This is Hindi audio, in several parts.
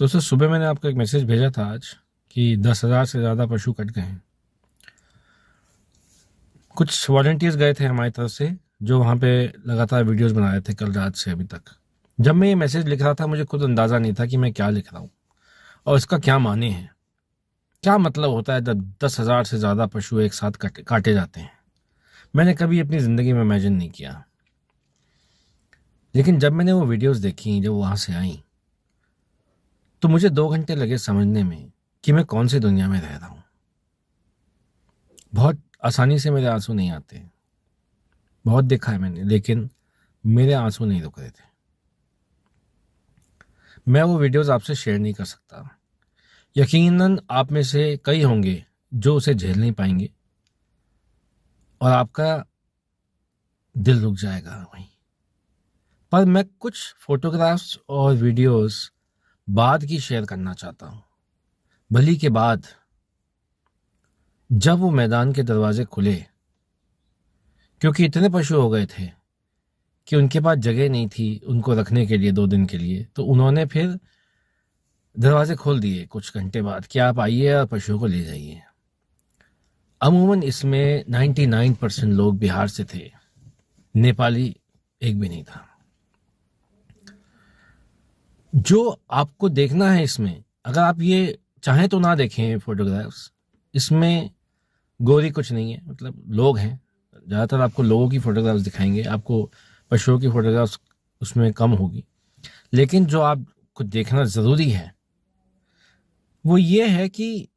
दोस्तों सुबह मैंने आपको एक मैसेज भेजा था आज कि 10,000 से ज़्यादा पशु कट गए हैं। कुछ वॉलंटियर्स गए थे हमारी तरफ से जो वहाँ पे लगातार वीडियोस बना रहे थे कल रात से अभी तक। जब मैं ये मैसेज लिख रहा था मुझे खुद अंदाज़ा नहीं था कि मैं क्या लिख रहा हूँ और इसका क्या माने हैं, क्या मतलब होता है जब 10,000 से ज़्यादा पशु एक साथ काटे जाते हैं। मैंने कभी अपनी ज़िंदगी में इमेजिन नहीं किया, लेकिन जब मैंने वो वीडियोस देखी, जब वहाँ से आई, तो मुझे 2 घंटे लगे समझने में कि मैं कौन सी दुनिया में रह रहा हूँ। बहुत आसानी से मेरे आंसू नहीं आते, बहुत देखा है मैंने, लेकिन मेरे आंसू नहीं रुक रहे थे। मैं वो वीडियोस आपसे शेयर नहीं कर सकता। यकीनन आप में से कई होंगे जो उसे झेल नहीं पाएंगे और आपका दिल रुक जाएगा वहीं। पर मैं कुछ फोटोग्राफ्स और वीडियोस बाद की शेयर करना चाहता हूँ। बलि के बाद जब वो मैदान के दरवाजे खुले, क्योंकि इतने पशु हो गए थे कि उनके पास जगह नहीं थी उनको रखने के लिए 2 दिन के लिए, तो उन्होंने फिर दरवाजे खोल दिए कुछ घंटे बाद कि आप आइए और पशुओं को ले जाइए। अमूमन इसमें 99% लोग बिहार से थे, नेपाली एक भी नहीं था। जो आपको देखना है इसमें, अगर आप ये चाहें तो ना देखें फोटोग्राफ्स, इसमें गोरी कुछ नहीं है, मतलब लोग हैं। ज़्यादातर आपको लोगों की फोटोग्राफ्स दिखाएंगे, आपको पशुओं की फोटोग्राफ्स उसमें कम होगी। लेकिन जो आपको देखना ज़रूरी है वो ये है कि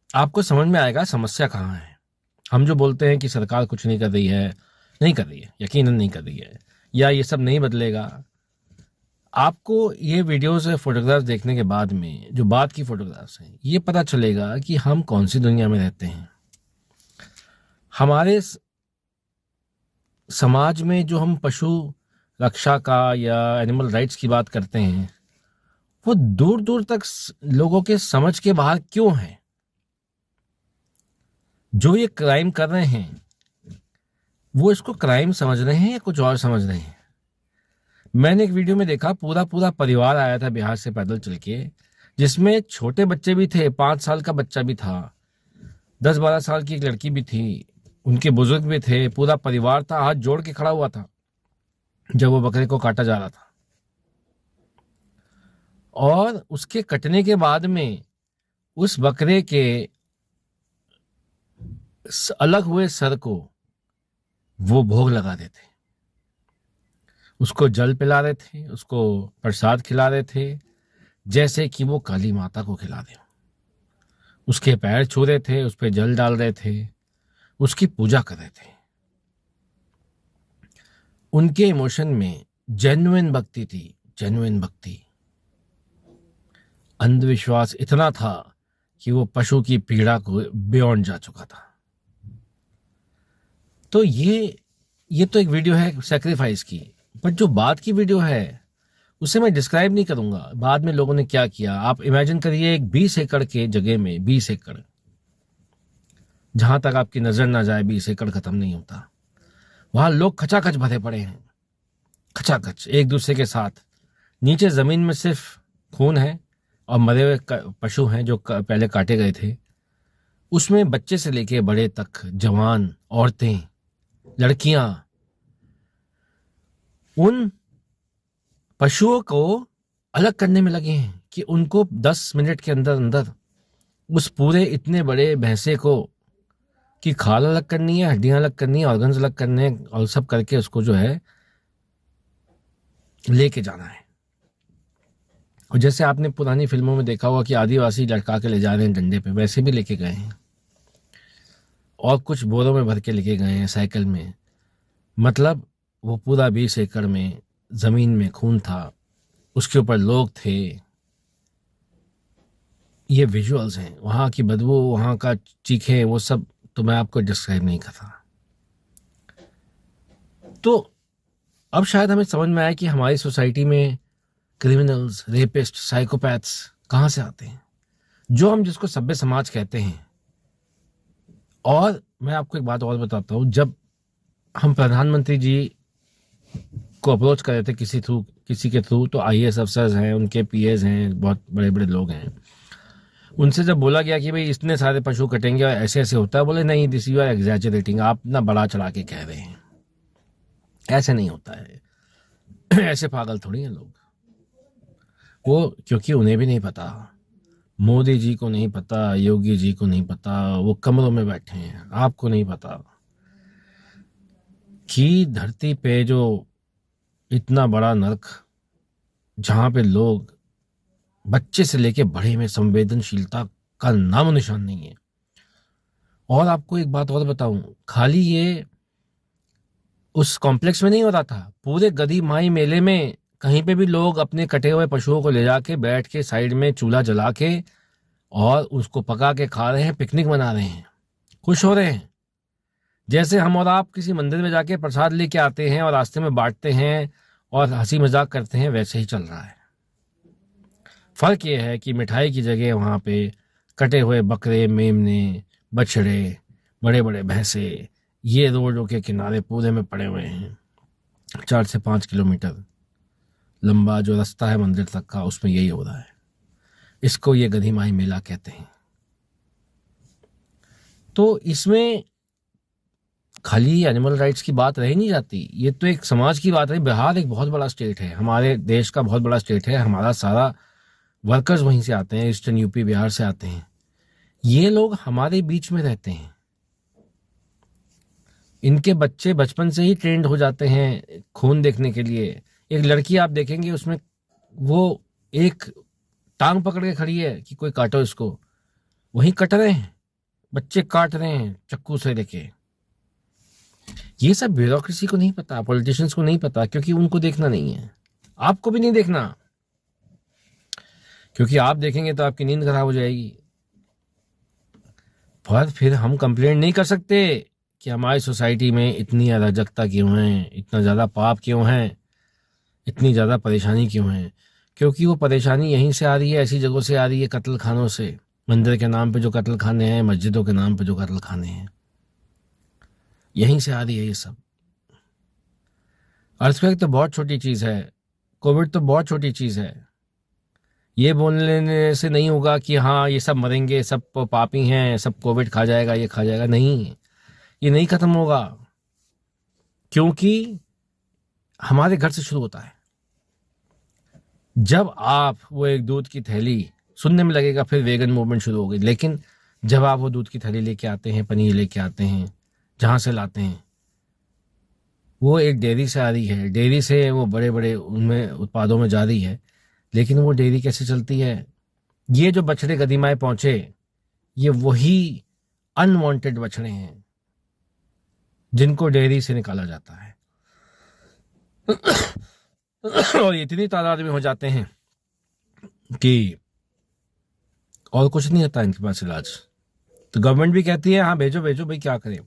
आपको समझ में आएगा समस्या कहाँ है। हम जो बोलते हैं कि सरकार कुछ नहीं कर रही है, नहीं कर रही है, यकीनन नहीं कर रही है, या ये सब नहीं बदलेगा। आपको ये वीडियोस और फोटोग्राफ्स देखने के बाद में, जो बाद की फोटोग्राफ्स हैं, ये पता चलेगा कि हम कौन सी दुनिया में रहते हैं। हमारे समाज में जो हम पशु रक्षा का या एनिमल राइट्स की बात करते हैं, वो दूर दूर तक लोगों के समझ के बाहर क्यों है। जो ये क्राइम कर रहे हैं वो इसको क्राइम समझ रहे हैं या कुछ और समझ रहे हैं। मैंने एक वीडियो में देखा, पूरा पूरा परिवार आया था बिहार से पैदल चल के, जिसमें छोटे बच्चे भी थे, 5 साल का बच्चा भी था, 10-12 साल की एक लड़की भी थी, उनके बुजुर्ग भी थे, पूरा परिवार था, हाथ जोड़ के खड़ा हुआ था जब वो बकरे को काटा जा रहा था। और उसके कटने के बाद में उस बकरे के अलग हुए सर को वो भोग लगा रहे थे, उसको जल पिला रहे थे, उसको प्रसाद खिला रहे थे, जैसे कि वो काली माता को खिला दे। उसके पैर छू रहे थे, उस पर जल डाल रहे थे, उसकी पूजा कर रहे थे। उनके इमोशन में जेन्युइन भक्ति थी, जेन्युइन भक्ति। अंधविश्वास इतना था कि वो पशु की पीड़ा को बियॉन्ड जा चुका था। तो ये तो एक वीडियो है सैक्रिफाइस की, बट जो बाद की वीडियो है उसे मैं डिस्क्राइब नहीं करूंगा बाद में लोगों ने क्या किया। आप इमेजिन करिए एक 20 एकड़ के जगह में, 20 एकड़, जहां तक आपकी नजर ना जाए 20 एकड़ खत्म नहीं होता, वहां लोग खचाखच भरे पड़े हैं, खचाखच एक दूसरे के साथ। नीचे जमीन में सिर्फ खून है और मरे हुए पशु हैं जो पहले काटे गए थे। उसमें बच्चे से लेके बड़े तक, जवान, औरतें, लड़कियां, उन पशुओं को अलग करने में लगे हैं कि उनको 10 मिनट के अंदर अंदर उस पूरे इतने बड़े भैंसे को की खाल अलग करनी है, हड्डियां अलग करनी है, ऑर्गन्स अलग करने हैं, और सब करके उसको जो है लेके जाना है। और जैसे आपने पुरानी फिल्मों में देखा हुआ कि आदिवासी लटका के ले जा रहे हैं डंडे पे, वैसे भी लेके गए हैं, और कुछ बोरों में भर के लेके गए हैं, साइकिल में। मतलब वो पूरा 20 एकड़ में जमीन में खून था, उसके ऊपर लोग थे। ये विजुअल्स हैं, वहां की बदबू, वहां का चीखें, वो सब तो मैं आपको डिस्क्राइब नहीं कर रहा। तो अब शायद हमें समझ में आया कि हमारी सोसाइटी में क्रिमिनल्स, रेपिस्ट, साइकोपैथ्स कहाँ से आते हैं, जो हम जिसको सभ्य समाज कहते हैं। और मैं आपको एक बात और बताता हूँ, जब हम प्रधानमंत्री जी उसको अप्रोच कर रहे थे किसी के थ्रू, तो आईएएस अफसर्स हैं, उनके पीएस हैं, बहुत बड़े बड़े लोग हैं। उनसे जब बोला गया कि भाई इतने सारे पशु कटेंगे और ऐसे ऐसे होता है, बोले नहीं, दिस यू आर एग्जैजरेटिंग, आप ना बड़ा चढ़ा के कह रहे हैं, ऐसे नहीं होता है। ऐसे पागल थोड़ी हैं लोग वो, क्योंकि उन्हें भी नहीं पता, मोदी जी को नहीं पता, योगी जी को नहीं पता, वो कमरों में बैठे हैं, आपको नहीं पता कि धरती पे जो इतना बड़ा नरक, जहां पे लोग बच्चे से लेके बड़े में संवेदनशीलता का नाम निशान नहीं है। और आपको एक बात और बताऊं, खाली ये उस कॉम्प्लेक्स में नहीं हो रहा था, पूरे गधी माई मेले में कहीं पे भी लोग अपने कटे हुए पशुओं को ले जाके बैठ के साइड में चूल्हा जला के और उसको पका के खा रहे हैं, पिकनिक मना रहे हैं, खुश हो रहे हैं। जैसे हम और आप किसी मंदिर में जाके प्रसाद लेके आते हैं और रास्ते में बांटते हैं और हंसी मजाक करते हैं, वैसे ही चल रहा है। फर्क ये है कि मिठाई की जगह वहाँ पे कटे हुए बकरे, मेमने, बछड़े, बड़े बड़े भैंसे, ये रोडों के किनारे पूरे में पड़े हुए हैं। 4 से 5 किलोमीटर लंबा जो रास्ता है मंदिर तक का, उसमें यही हो रहा है। इसको ये गधी माई मेला कहते हैं। तो इसमें खाली एनिमल राइट्स की बात रह नहीं जाती, ये तो एक समाज की बात है। बिहार एक बहुत बड़ा स्टेट है, हमारे देश का बहुत बड़ा स्टेट है, हमारा सारा वर्कर्स वहीं से आते हैं, ईस्टर्न यूपी बिहार से आते हैं। ये लोग हमारे बीच में रहते हैं, इनके बच्चे बचपन से ही ट्रेंड हो जाते हैं खून देखने के लिए। एक लड़की आप देखेंगे, उसमें वो एक टांग पकड़ के खड़ी है कि कोई काटो इसको, वहीं कट रहे हैं, बच्चे काट रहे हैं चक्कू से लेके। ये सब ब्यूरोक्रेसी को नहीं पता, पॉलिटिशियंस को नहीं पता, क्योंकि उनको देखना नहीं है, आपको भी नहीं देखना, क्योंकि आप देखेंगे तो आपकी नींद खराब हो जाएगी। पर फिर हम कंप्लेंट नहीं कर सकते कि हमारी सोसाइटी में इतनी अराजकता क्यों है, इतना ज़्यादा पाप क्यों है, इतनी ज़्यादा परेशानी क्यों है। क्योंकि वो परेशानी यहीं से आ रही है, ऐसी जगहों से आ रही है, कत्ल खानों से। मंदिर के नाम पे जो कत्ल खाने हैं, मस्जिदों के नाम पे जो कत्ल खाने हैं, यहीं से आ रही है ये सब। अर्थक्वेक तो बहुत छोटी चीज़ है, कोविड तो बहुत छोटी चीज़ है। ये बोलने से नहीं होगा कि हाँ ये सब मरेंगे, सब पापी हैं, सब कोविड खा जाएगा, ये खा जाएगा, नहीं, ये नहीं खत्म होगा। क्योंकि हमारे घर से शुरू होता है। जब आप वो एक दूध की थैली, सुनने में लगेगा फिर वेगन मूवमेंट शुरू हो गई, लेकिन जब आप वो दूध की थैली लेके आते हैं, पनीर लेके आते हैं, जहाँ से लाते हैं, वो एक डेयरी से आ रही है, डेयरी से वो बड़े बड़े उनमें उत्पादों में जा रही है। लेकिन वो डेयरी कैसे चलती है? ये जो बछड़े गदीमाए पहुंचे, ये वही अनवांटेड बछड़े हैं जिनको डेयरी से निकाला जाता है। और इतनी तादाद में हो जाते हैं कि और कुछ नहीं होता इनके पास इलाज। तो गवर्नमेंट भी कहती है हाँ भेजो भेजो, भाई क्या करें।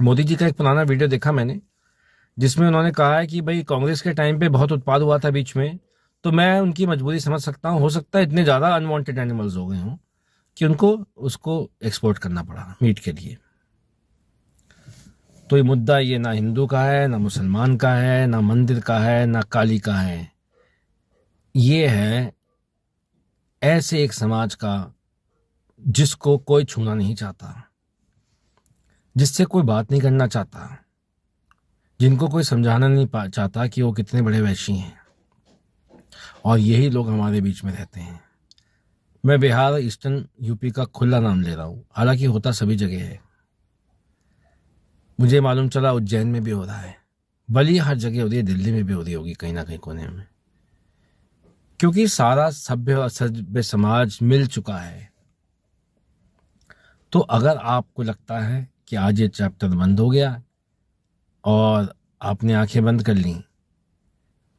मोदी जी का एक पुराना वीडियो देखा मैंने, जिसमें उन्होंने कहा है कि भाई कांग्रेस के टाइम पे बहुत उत्पाद हुआ था बीच में, तो मैं उनकी मजबूरी समझ सकता हूँ। हो सकता है इतने ज़्यादा अनवांटेड एनिमल्स हो गए हों कि उनको उसको एक्सपोर्ट करना पड़ा मीट के लिए। तो ये मुद्दा ये ना हिंदू का है, ना मुसलमान का है, ना मंदिर का है, ना काली का है। ये है ऐसे एक समाज का जिसको कोई छूना नहीं चाहता, जिससे कोई बात नहीं करना चाहता, जिनको कोई समझाना नहीं चाहता कि वो कितने बड़े वैशी हैं। और यही लोग हमारे बीच में रहते हैं। मैं बिहार, ईस्टर्न यूपी का खुला नाम ले रहा हूँ, हालांकि होता सभी जगह है। मुझे मालूम चला उज्जैन में भी हो रहा है, बल्कि हर जगह हो रही है, दिल्ली में भी हो रही होगी कहीं ना कहीं कोने में, क्योंकि सारा सभ्य और सभ्य समाज मिल चुका है। तो अगर आपको लगता है कि आज ये चैप्टर बंद हो गया और आपने आंखें बंद कर ली,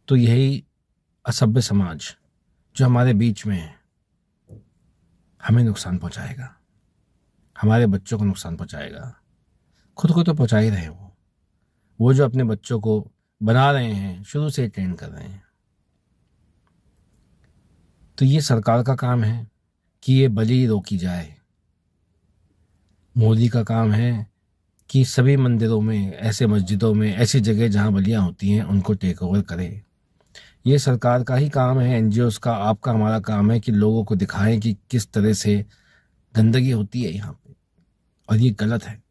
तो यही असभ्य समाज जो हमारे बीच में है हमें नुकसान पहुंचाएगा, हमारे बच्चों को नुकसान पहुंचाएगा। खुद को तो पहुंचा ही रहे वो जो अपने बच्चों को बना रहे हैं, शुरू से ट्रेन कर रहे हैं। तो ये सरकार का काम है कि ये बलि रोकी जाए। मोदी का काम है कि सभी मंदिरों में, ऐसे मस्जिदों में, ऐसी जगह जहाँ बलियाँ होती हैं उनको टेक ओवर करे। ये सरकार का ही काम है, एनजीओज का, आपका हमारा काम है कि लोगों को दिखाएं कि किस तरह से गंदगी होती है यहाँ पे, और ये गलत है।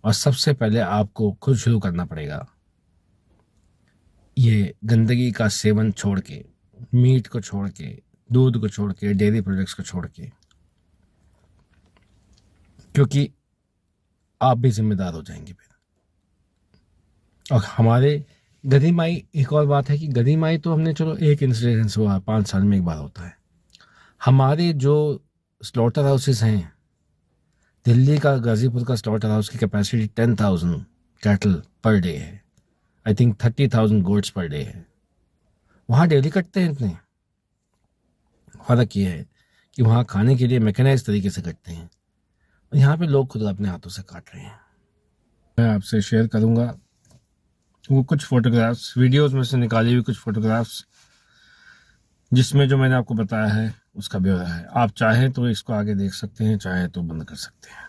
और सबसे पहले आपको खुद शुरू करना पड़ेगा, ये गंदगी का सेवन छोड़ के, मीट को छोड़ के, दूध को छोड़ के, डेयरी प्रोडक्ट्स को छोड़ के, क्योंकि आप भी जिम्मेदार हो जाएंगे फिर। और हमारे गरीमाई, एक और बात है कि गरीमाई तो हमने, चलो एक इंसिडेंस हुआ, 5 साल में एक बार होता है। हमारे जो स्लॉटर हाउसेस हैं, दिल्ली का, गाजीपुर का स्लॉटर हाउस की कैपेसिटी 10,000 कैटल पर डे है। I think 30,000 goats per day है। वहाँ डेली कटते हैं इतने। फर्क ये है कि वहाँ खाने के लिए मैकेनाइज तरीके से कटते हैं, और यहाँ पे लोग खुद अपने हाथों से काट रहे हैं। मैं आपसे शेयर करूँगा वो कुछ फोटोग्राफ्स, वीडियोस में से निकाली हुई कुछ फोटोग्राफ्स, जिसमें जो मैंने आपको बताया है उसका ब्यौरा है। आप चाहें तो इसको आगे देख सकते हैं, चाहे तो बंद कर सकते हैं।